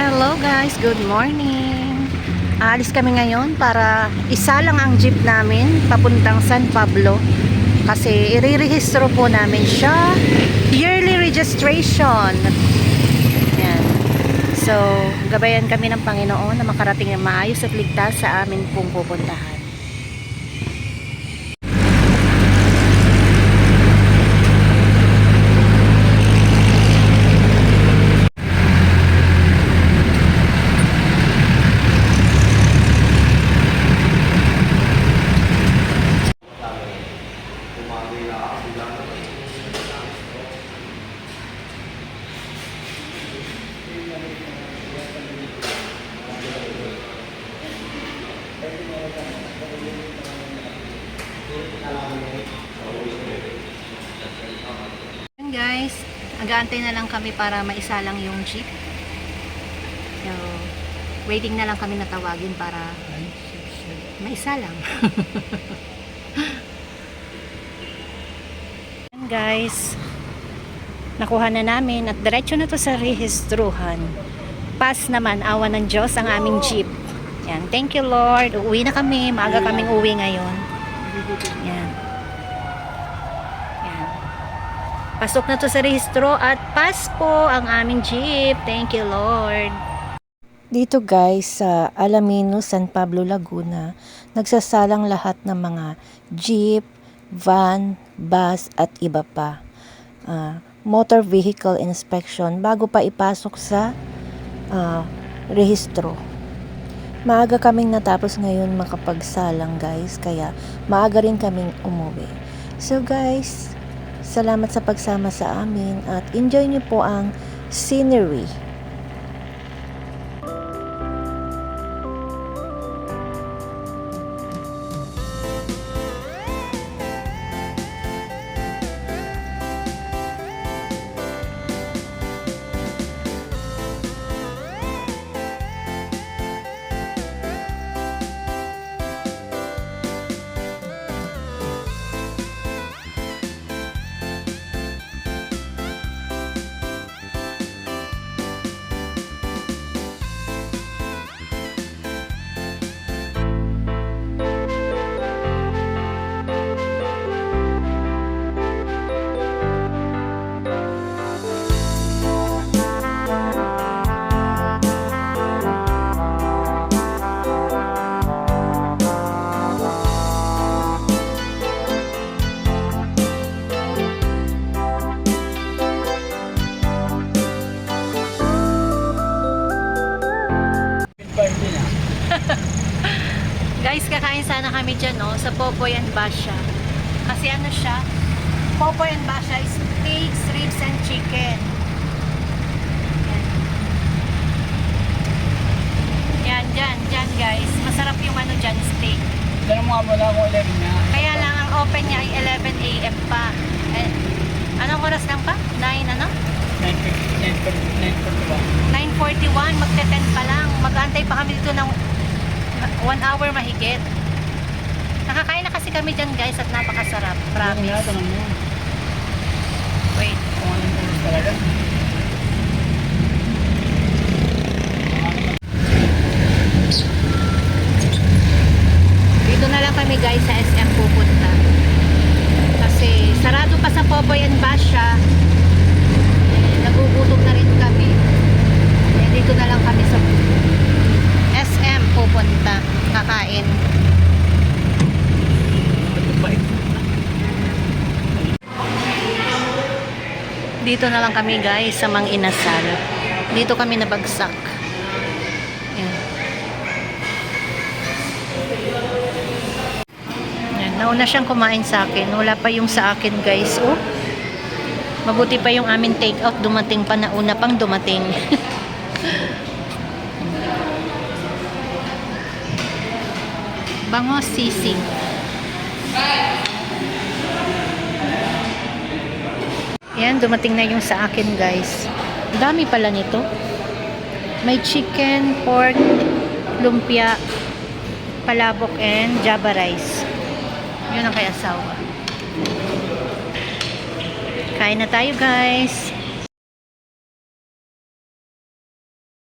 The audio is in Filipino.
Hello guys, good morning. Aalis kami ngayon para isa lang ang jeep namin papuntang San Pablo kasi i-rehistro po namin siya, yearly registration. Yan. So, gabayan kami ng Panginoon na makarating ng maayos at ligtas sa amin pong pupuntahan. Guys, nag-aantay na lang kami para maisa lang yung jeep. So, waiting na lang kami na tawagin para maisa lang. Guys, nakuha na namin at diretso na to sa rehistruhan. Pass naman, awa ng Diyos, ang aming jeep. Yan, thank you Lord. Uuwi na kami, maaga kaming uwi ngayon. Yan. Pasok na to sa rehistro at pass po ang aming jeep. Thank you, Lord. Dito guys, sa Alamino, San Pablo, Laguna, nagsasalang lahat ng mga jeep, van, bus at iba pa. Motor vehicle inspection bago pa ipasok sa rehistro. Maaga kaming natapos ngayon makapagsalang guys, kaya maaga rin kaming umuwi. So guys, salamat sa pagsama sa amin at enjoy niyo po ang scenery. Guys, kakain sana kami dyan, no? Sa Popoy and Basha. Kasi ano siya? Popoy and Basha is steaks, ribs, and chicken. Yan, dyan guys. Masarap yung ano dyan, steak. Tanong mo nga muna kung 11 na. Kaya lang ang open niya ay 11 AM pa. Eh, anong oras lang pa? 9 ano? 9:41. Magte-10 pa lang. Mag-aantay pa kami dito ng 1 hour mahigit. Nakakain na kasi kami dyan guys at napakasarap. Promise. Tanong mo. Wait. Kung anong oras talaga. Dito na lang kami guys sa SM pupunta. Kasi sarado pa sa Popoy and Basha. Nagugutom na rin kami. Dito na lang kami sa SM pupunta. Kakain. Dito na lang kami guys sa Mang Inasal. Dito kami nabagsak. Yan. Yan. Nauna siyang kumain sa akin. Wala pa yung sa akin guys. Oh. Mabuti pa yung aming take out. Dumating pa, nauna pang dumating. Bango sisig. Yan, dumating na yung sa akin guys. Dami pala nito. May chicken, pork, lumpia, palabok, and java rice. Yun ang kay asawa. Kain na tayo guys.